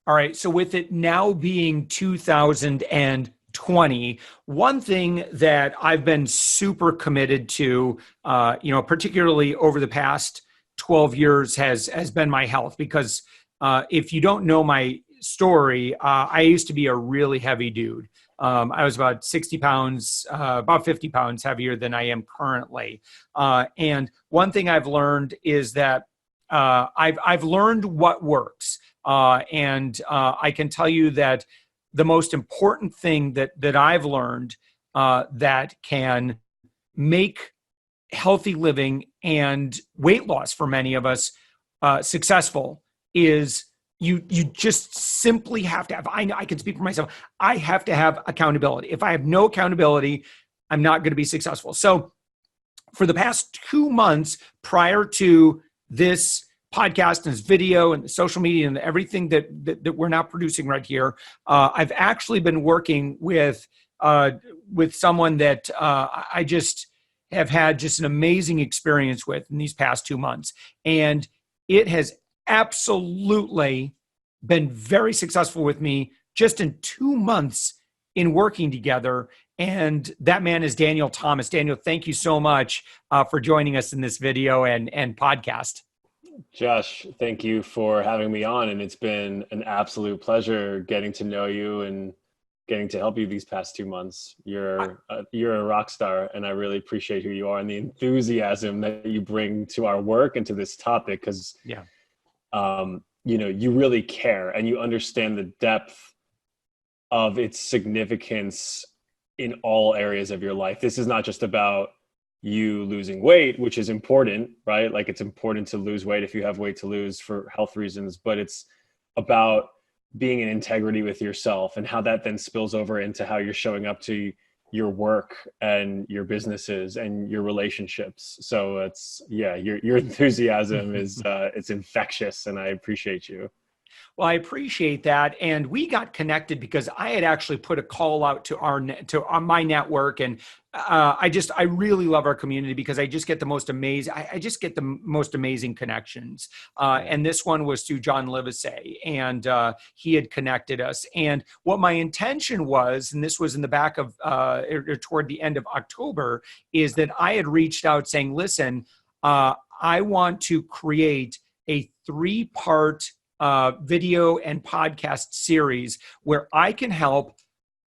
All right. So with it now being 2020, one thing that I've been super committed to, particularly over the past 12 years has been my health. Because if you don't know my story, I used to be a really heavy dude. I was about 60 pounds, about 50 pounds heavier than I am currently. And one thing I've learned is that I've learned what works. And I can tell you that the most important thing that I've learned that can make healthy living and weight loss for many of us successful is you just simply have to have, I can speak for myself, I have to have accountability. If I have no accountability, I'm not going to be successful. So for the past 2 months prior to this podcast and this video and the social media and everything that we're now producing right here, I've actually been working with someone that I just have had just an amazing experience with in these past 2 months. And it has absolutely been very successful with me just in 2 months in working together. And that man is Daniel Thomas. Daniel, thank you so much for joining us in this video and podcast. Josh, thank you for having me on. And it's been an absolute pleasure getting to know you and getting to help you these past 2 months. You're a rock star, and I really appreciate who you are and the enthusiasm that you bring to our work and to this topic. Because, you really care and you understand the depth of its significance in all areas of your life. This is not just about you losing weight, which is important, right? Like, it's important to lose weight if you have weight to lose for health reasons, but it's about being in integrity with yourself and how that then spills over into how you're showing up to your work and your businesses and your relationships. So it's, your enthusiasm is, it's infectious, and I appreciate you. Well, I appreciate that. And we got connected because I had actually put a call out to my network. And I really love our community because I just get the most amazing, connections. And this one was through John Livesay, and he had connected us. And what my intention was, and this was in the back of, toward the end of October, is that I had reached out saying, listen, I want to create a 3-part video and podcast series where I can help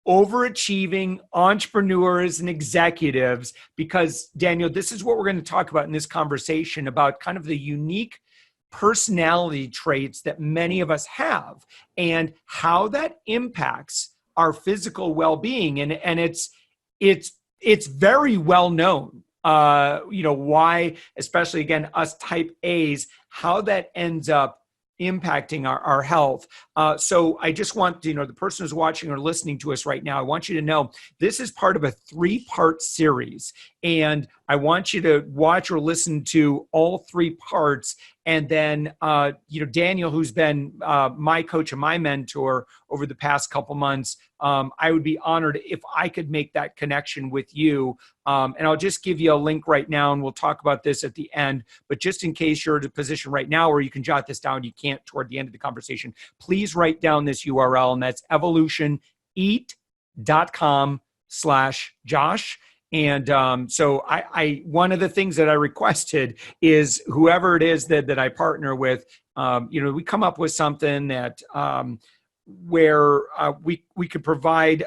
overachieving entrepreneurs and executives. Because, Daniel, this is what we're going to talk about in this conversation, about kind of the unique personality traits that many of us have and how that impacts our physical well-being. And it's very well known, why, especially again, us type A's, how that ends up impacting our health. So I just want, the person who's watching or listening to us right now, I want you to know this is part of a 3-part series. And I want you to watch or listen to all 3 parts. And then, Daniel, who's been my coach and my mentor over the past couple months, I would be honored if I could make that connection with you. And I'll just give you a link right now, and we'll talk about this at the end. But just in case you're in a position right now where you can jot this down, you can't toward the end of the conversation, please write down this URL, and that's EvolutionEat.com/Josh. And so I one of the things that I requested is whoever it is that I partner with, we come up with something that where we could provide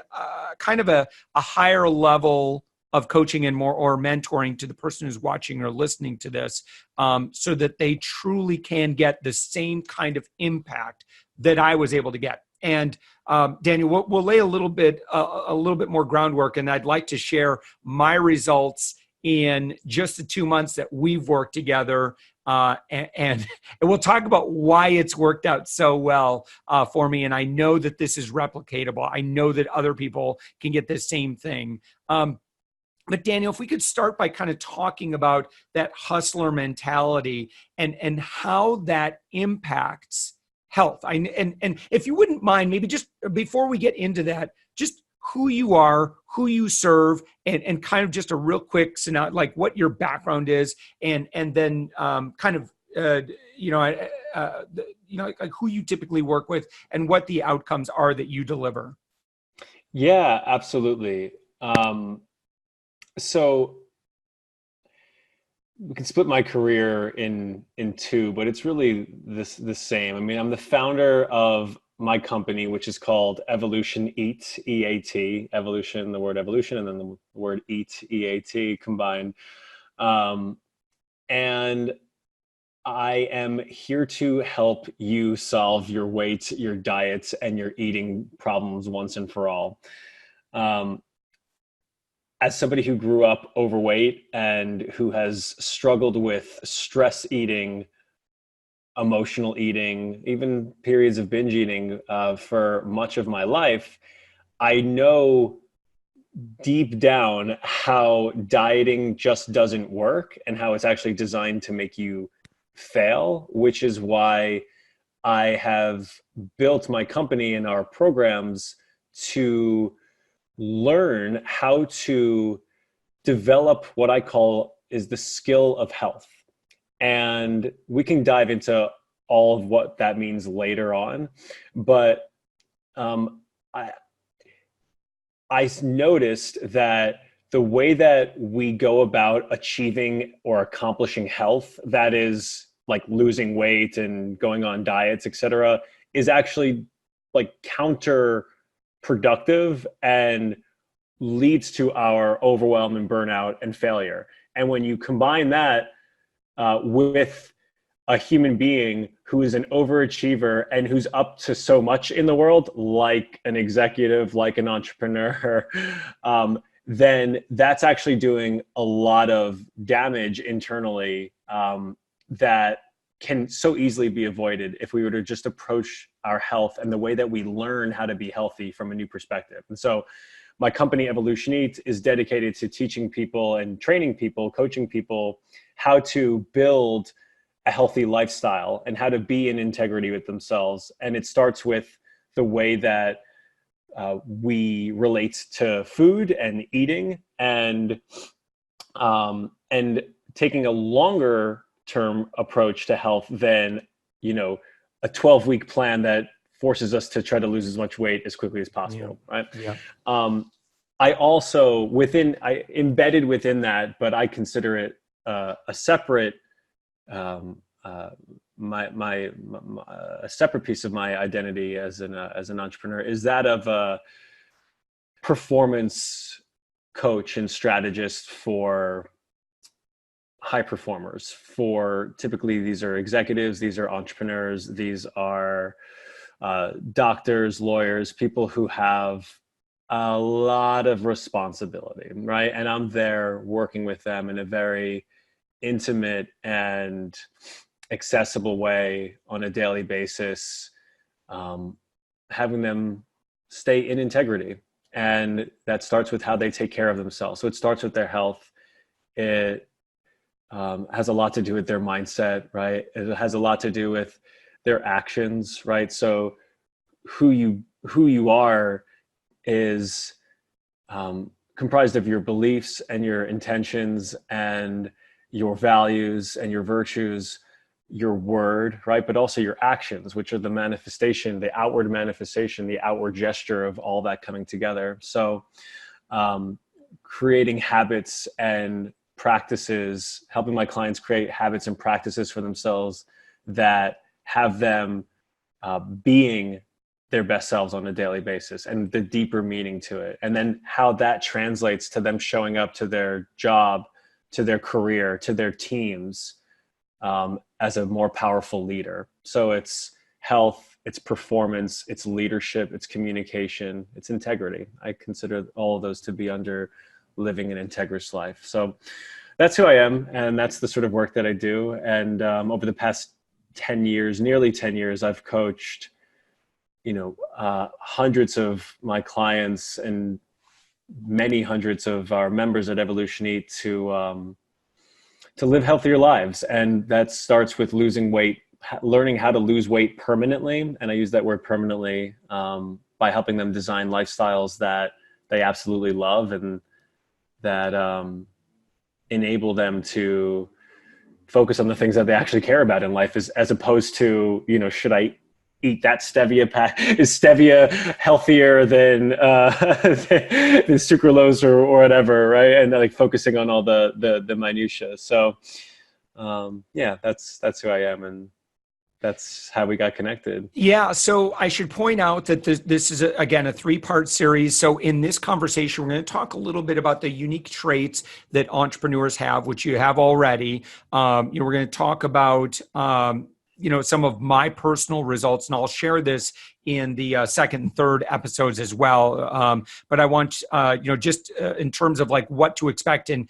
kind of a higher level of coaching and more or mentoring to the person who's watching or listening to this, so that they truly can get the same kind of impact that I was able to get. And Daniel, we'll lay a little bit more groundwork, and I'd like to share my results in just the 2 months that we've worked together, and we'll talk about why it's worked out so well for me. And I know that this is replicatable. I know that other people can get the same thing. But Daniel, if we could start by kind of talking about that hustler mentality and how that impacts health. And if you wouldn't mind, maybe just before we get into that, just who you are, who you serve, and kind of just a real quick, like what your background is, and then kind of uh, like who you typically work with and what the outcomes are that you deliver. Yeah, absolutely. So we can split my career in two, but it's really the same. I mean, I'm the founder of my company, which is called EvolutionEat, EAT, evolution, the word evolution, and then the word eat, EAT combined. Um, and I am here to help you solve your weight, your diets, and your eating problems once and for all. Um, as somebody who grew up overweight and who has struggled with stress eating, emotional eating, even periods of binge eating for much of my life, I know deep down how dieting just doesn't work and how it's actually designed to make you fail, which is why I have built my company and our programs to learn how to develop what I call is the skill of health. And we can dive into all of what that means later on. But um, I, I noticed that the way that we go about achieving or accomplishing health, that is like losing weight and going on diets, et cetera, is actually like counterproductive and leads to our overwhelm and burnout and failure. And when you combine that with a human being who is an overachiever and who's up to so much in the world, like an executive, like an entrepreneur, then that's actually doing a lot of damage internally that can so easily be avoided if we were to just approach our health and the way that we learn how to be healthy from a new perspective. And so my company, EvolutionEats, is dedicated to teaching people and training people, coaching people how to build a healthy lifestyle and how to be in integrity with themselves. And it starts with the way that we relate to food and eating, and taking a longer term approach to health than, a 12-week plan that forces us to try to lose as much weight as quickly as possible. Yeah. Right. Yeah. I also embedded within that, but I consider it a separate, a separate piece of my identity as an entrepreneur is that of a performance coach and strategist for high performers. For typically, these are executives, these are entrepreneurs, these are doctors, lawyers, people who have a lot of responsibility, right? And I'm there working with them in a very intimate and accessible way on a daily basis, having them stay in integrity. And that starts with how they take care of themselves. So it starts with their health. It has a lot to do with their mindset, right? It has a lot to do with their actions, right? So who you are is comprised of your beliefs and your intentions and your values and your virtues, your word, right? But also your actions, which are the manifestation, the outward manifestation, the outward gesture of all that coming together. So creating habits and practices, helping my clients create habits and practices for themselves that have them being their best selves on a daily basis, and the deeper meaning to it. And then how that translates to them showing up to their job, to their career, to their teams as a more powerful leader. So it's health, it's performance, it's leadership, it's communication, it's integrity. I consider all of those to be under living an integrous life. So that's who I am. And that's the sort of work that I do. And over the past 10 years, nearly 10 years, I've coached hundreds of my clients and many hundreds of our members at EvolutionEat to live healthier lives. And that starts with losing weight, learning how to lose weight permanently. And I use that word permanently by helping them design lifestyles that they absolutely love and that enable them to focus on the things that they actually care about in life, as opposed to, should I eat that stevia pack? Is stevia healthier than than sucralose or whatever, right? And like focusing on all the minutia. So yeah, that's who I am, and that's how we got connected. Yeah, so I should point out that this is, again, a three-part series. So in this conversation, we're going to talk a little bit about the unique traits that entrepreneurs have, which you have already. We're going to talk about some of my personal results, and I'll share this in the second and third episodes as well. But I want, just in terms of like what to expect in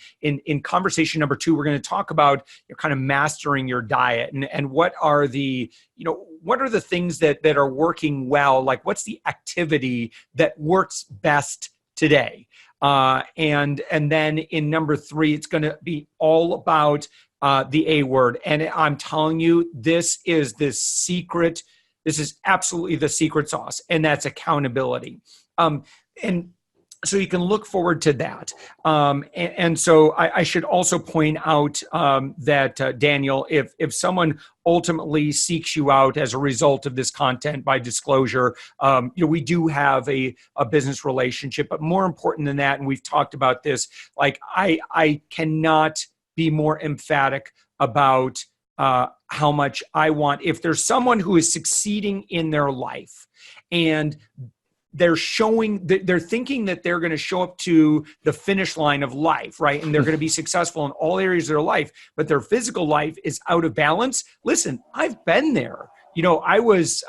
conversation number 2, we're going to talk about kind of mastering your diet, and what are the things that are working well? Like, what's the activity that works best today? And then in number 3, it's going to be all about the A word. And I'm telling you, this is absolutely the secret sauce, and that's accountability. And so you can look forward to that. And so I should also point out that, Daniel, if someone ultimately seeks you out as a result of this content, by disclosure, we do have a business relationship. But more important than that, and we've talked about this, like I cannot be more emphatic about how much I want. If there's someone who is succeeding in their life and they're thinking that they're going to show up to the finish line of life, right? And they're going to be successful in all areas of their life, but their physical life is out of balance. Listen, I've been there. I was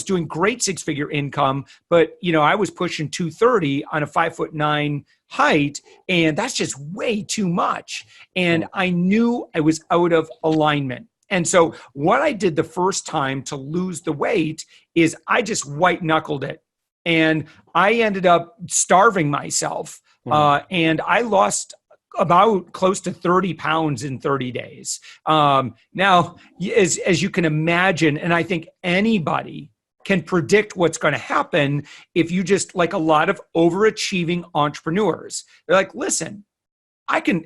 doing great 6-figure income, but I was pushing 230 on a 5'9" height, and that's just way too much. And I knew I was out of alignment. And so what I did the first time to lose the weight is I just white knuckled it. And I ended up starving myself. And I lost about close to 30 pounds in 30 days. Now, as you can imagine, and I think anybody can predict what's going to happen if you just, like a lot of overachieving entrepreneurs, they're like, listen,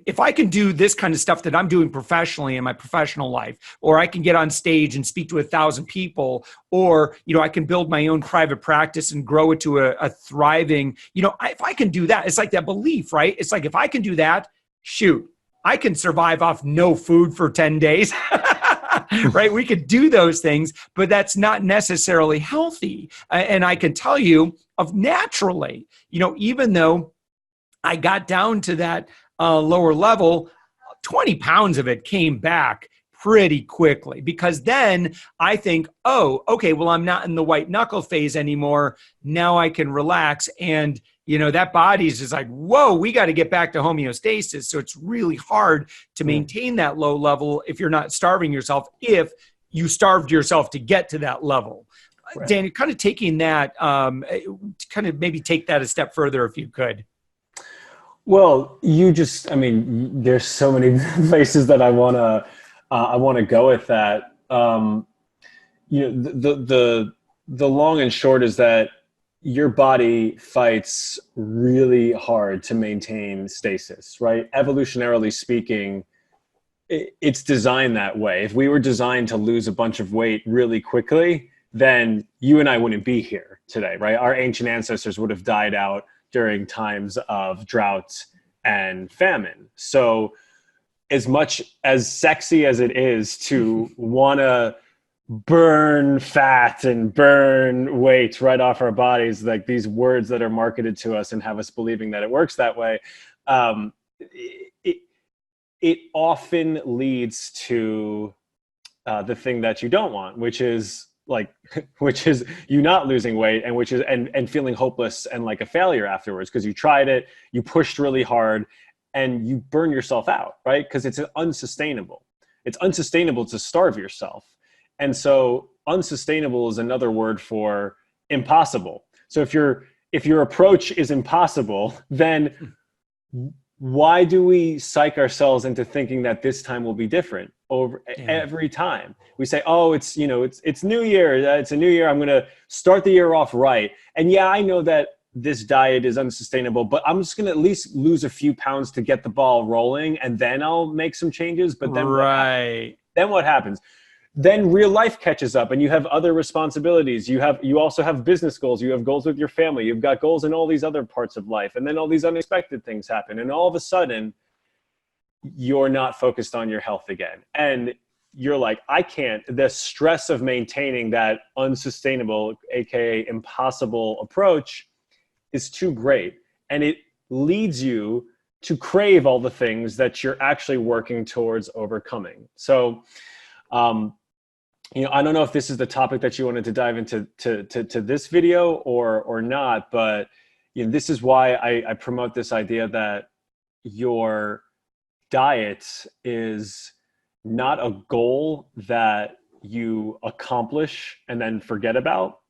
if I can do this kind of stuff that I'm doing professionally in my professional life, or I can get on stage and speak to 1,000 people, or, I can build my own private practice and grow it to a thriving, if I can do that, it's like that belief, right? It's like, if I can do that, shoot, I can survive off no food for 10 days, right? We could do those things, but that's not necessarily healthy. And I can tell you naturally, even though I got down to that lower level, 20 pounds of it came back pretty quickly, because then I think, oh, okay, well, I'm not in the white knuckle phase anymore. Now I can relax. And, that body's just like, whoa, we got to get back to homeostasis. So it's really hard to maintain that low level if you're not starving yourself, if you starved yourself to get to that level. Right. Dan, kind of taking that, kind of maybe take that a step further if you could. Well, there's so many places that I want to go with that. The long and short is that your body fights really hard to maintain stasis, right? Evolutionarily speaking, it's designed that way. If we were designed to lose a bunch of weight really quickly, then you and I wouldn't be here today, right? Our ancient ancestors would have died out during times of drought and famine. So as much as sexy as it is to want to burn fat and burn weight right off our bodies, like these words that are marketed to us and have us believing that it works that way, it often leads to the thing that you don't want, which is you not losing weight, and which is and feeling hopeless and like a failure afterwards, because you tried it, you pushed really hard, and you burn yourself out, right? Because it's unsustainable. It's unsustainable to starve yourself. And so unsustainable is another word for impossible. So if your approach is impossible, then why do we psych ourselves into thinking that this time will be different every time? We say, oh, it's New Year. It's a new year. I'm going to start the year off right. And yeah, I know that this diet is unsustainable, but I'm just going to at least lose a few pounds to get the ball rolling, and then I'll make some changes. But then what happens? Then real life catches up and you have other responsibilities. You also have business goals. You have goals with your family. You've got goals in all these other parts of life. And then all these unexpected things happen. And all of a sudden, you're not focused on your health again. And you're like, I can't. The stress of maintaining that unsustainable, AKA impossible approach is too great. And it leads you to crave all the things that you're actually working towards overcoming. So, I don't know if this is the topic that you wanted to dive into to this video or not, but this is why I promote this idea that your diet is not a goal that you accomplish and then forget about,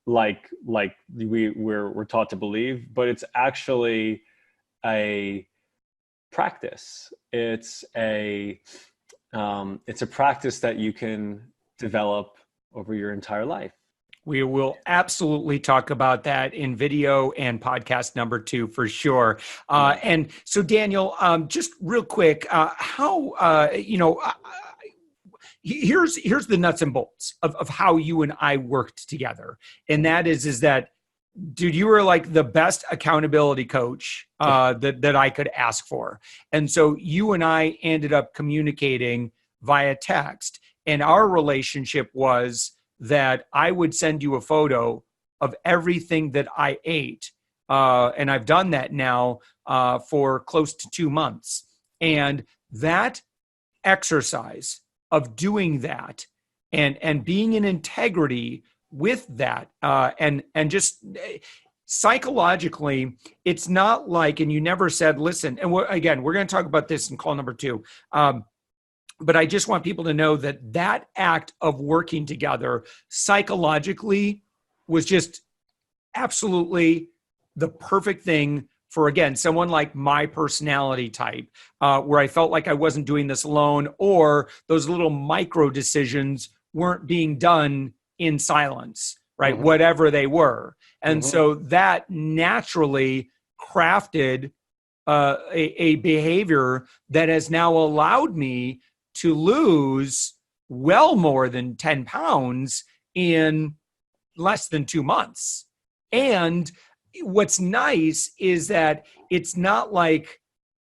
like we're taught to believe, but it's actually a practice. It's a practice that you can develop over your entire life. We will absolutely talk about that in video and podcast number 2 for sure. And so Daniel, just real quick, here's the nuts and bolts of how you and I worked together. And that is that, dude, you were like the best accountability coach that I could ask for. And so you and I ended up communicating via text. And our relationship was that I would send you a photo of everything that I ate. And I've done that now for close to 2 months. And that exercise of doing that and being in integrity with that and just psychologically, it's not like, and you never said, listen, and we're going to talk about this in call number 2. But I just want people to know that act of working together psychologically was just absolutely the perfect thing for, again, someone like my personality type, where I felt like I wasn't doing this alone, or those little micro decisions weren't being done in silence, right? Mm-hmm. Whatever they were. And so that naturally crafted a behavior that has now allowed me to lose well more than 10 pounds in less than 2 months. And what's nice is that it's not like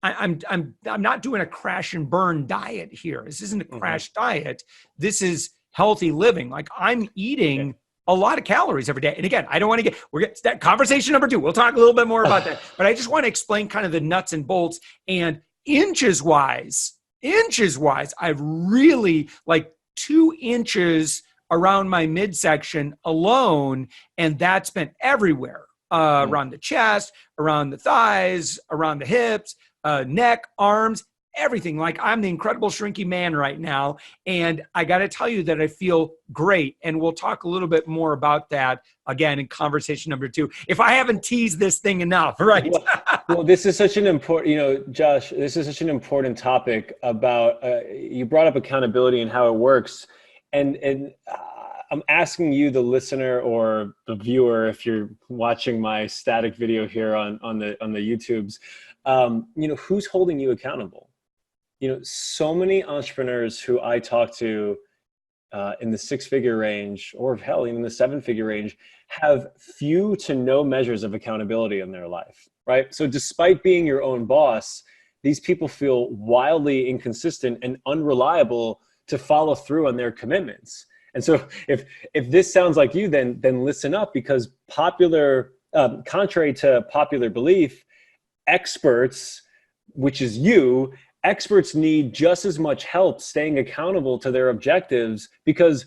I'm not doing a crash and burn diet here. This isn't a crash diet. This is healthy living. Like, I'm eating a lot of calories every day. And again, I don't want to we're getting that conversation number 2. We'll talk a little bit more about that, but I just want to explain kind of the nuts and bolts. And inches wise, I've really, like, 2 inches around my midsection alone. And that's been everywhere, around the chest, around the thighs, around the hips, neck, arms, everything. Like, I'm the Incredible Shrinky Man right now. And I got to tell you that I feel great. And we'll talk a little bit more about that again in conversation number 2, if I haven't teased this thing enough, right? Well, this is such an important, Josh, this is such an important topic about, you brought up accountability and how it works. And I'm asking you, the listener or the viewer, if you're watching my static video here on the YouTubes, who's holding you accountable? So many entrepreneurs who I talk to in the 6-figure range, or hell, even the 7-figure range, have few to no measures of accountability in their life, right? So despite being your own boss, these people feel wildly inconsistent and unreliable to follow through on their commitments. And so if this sounds like you, then listen up, because contrary to popular belief, experts, which is you, experts need just as much help staying accountable to their objectives, because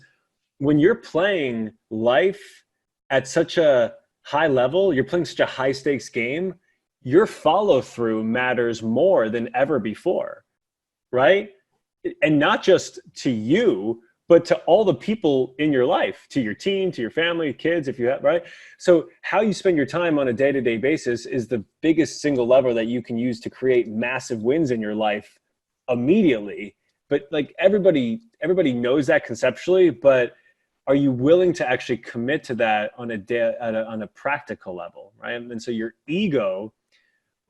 when you're playing life at such a high level, you're playing such a high stakes game, your follow through matters more than ever before, right? And not just to you, but to all the people in your life, to your team, to your family, kids, if you have, right? So how you spend your time on a day-to-day basis is the biggest single lever that you can use to create massive wins in your life immediately. But like, everybody knows that conceptually, but are you willing to actually commit to that on a practical level? right? And so your ego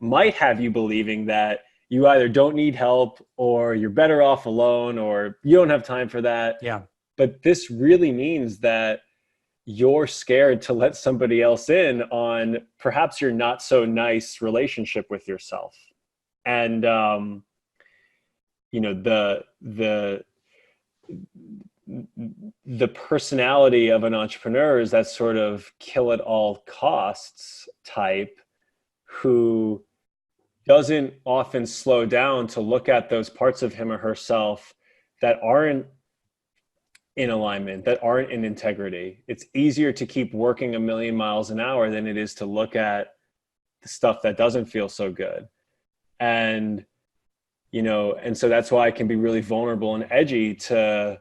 might have you believing that you either don't need help or you're better off alone or you don't have time for that. Yeah. But this really means that you're scared to let somebody else in on perhaps your not so nice relationship with yourself. And, you know, the personality of an entrepreneur is that sort of kill at all costs type who doesn't often slow down to look at those parts of him or herself that aren't in alignment, that aren't in integrity. It's easier to keep working a million miles an hour than it is to look at the stuff that doesn't feel so good. And, you know, and so that's why it can be really vulnerable and edgy to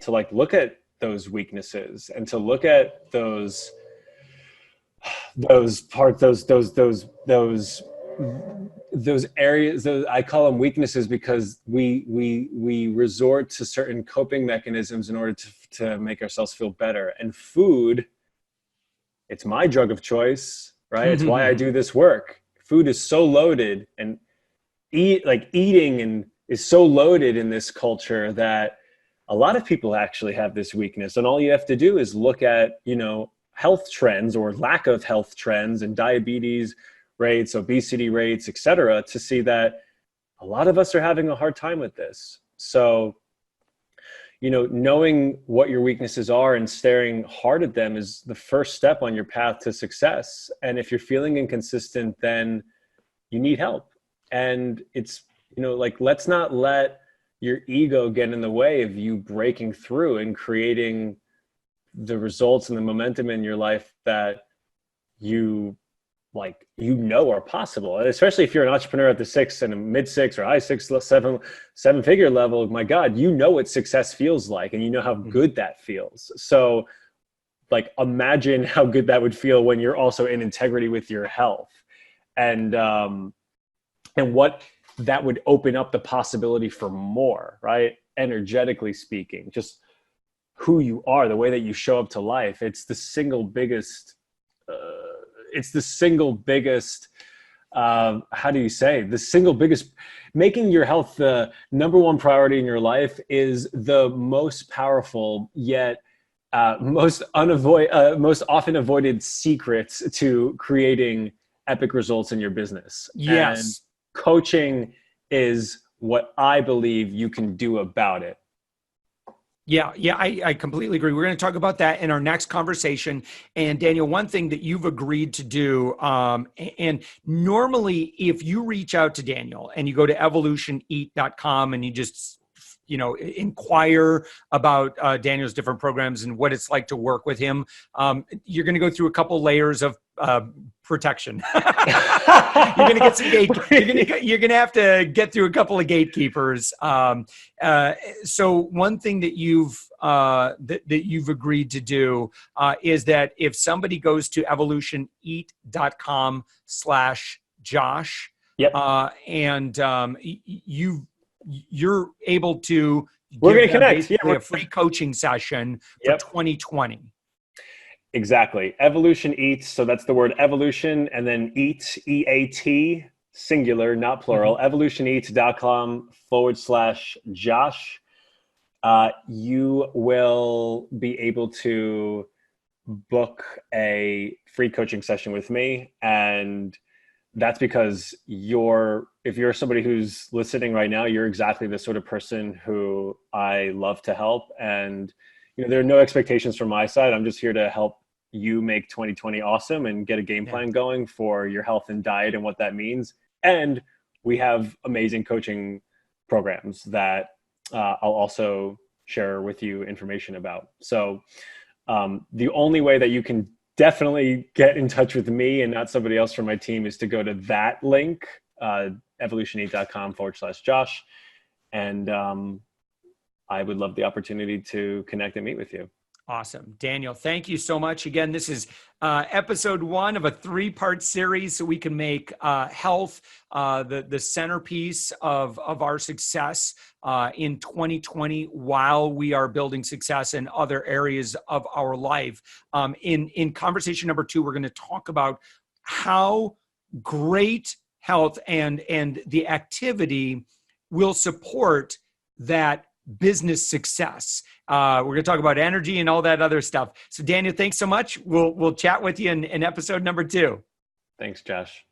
like look at those weaknesses and to look at those parts, those areas, I call them weaknesses because we resort to certain coping mechanisms in order to make ourselves feel better. And food, it's my drug of choice, right? It's why I do this work. Food is so loaded, and eating and is so loaded in this culture that a lot of people actually have this weakness. And all you have to do is look at, you know, health trends or lack of health trends and diabetes rates, obesity rates, et cetera, to see that a lot of us are having a hard time with this. So, you know, knowing what your weaknesses are and staring hard at them is the first step on your path to success. And if you're feeling inconsistent, then you need help. And it's, you know, like, let's not let your ego get in the way of you breaking through and creating the results and the momentum in your life that you are possible. And especially if you're an entrepreneur at the 6 and a mid 6 or high 6, 7 figure level, my God, you know what success feels like, and you know how good that feels. So like, imagine how good that would feel when you're also in integrity with your health, and what that would open up the possibility for more, right? Energetically speaking, just who you are, the way that you show up to life. It's the single biggest, making your health the number one priority in your life is the most powerful yet most often avoided secrets to creating epic results in your business. Yes. And coaching is what I believe you can do about it. Yeah, I completely agree. We're going to talk about that in our next conversation. And Daniel, one thing that you've agreed to do, and normally if you reach out to Daniel and you go to EvolutionEat.com and you just, you know, inquire about Daniel's different programs and what it's like to work with him, you're going to go through a couple layers of protection. You're going to get some you're going to have to get through a couple of gatekeepers. So one thing that you've agreed to do is that if somebody goes to evolutioneat.com/Josh, yep. And you're able to we're going to connect. Yeah, a free coaching session for 2020. Exactly. Evolution Eats. So that's the word evolution, and then eat, EAT, singular, not plural. EvolutionEats.com/Josh. You will be able to book a free coaching session with me. And that's because if you're somebody who's listening right now, you're exactly the sort of person who I love to help. And, you know, there are no expectations from my side. I'm just here to help you make 2020 awesome and get a game plan going for your health and diet and what that means. And we have amazing coaching programs that I'll also share with you information about. So the only way that you can definitely get in touch with me and not somebody else from my team is to go to that link, evolutioneat.com/Josh. And I would love the opportunity to connect and meet with you. Awesome. Daniel, thank you so much. Again, this is episode 1 of a 3-part series so we can make health the centerpiece of our success in 2020 while we are building success in other areas of our life. In conversation number 2, we're going to talk about how great health and the activity will support that business success. We're going to talk about energy and all that other stuff. So Daniel, thanks so much. We'll chat with you in episode number 2. Thanks, Josh.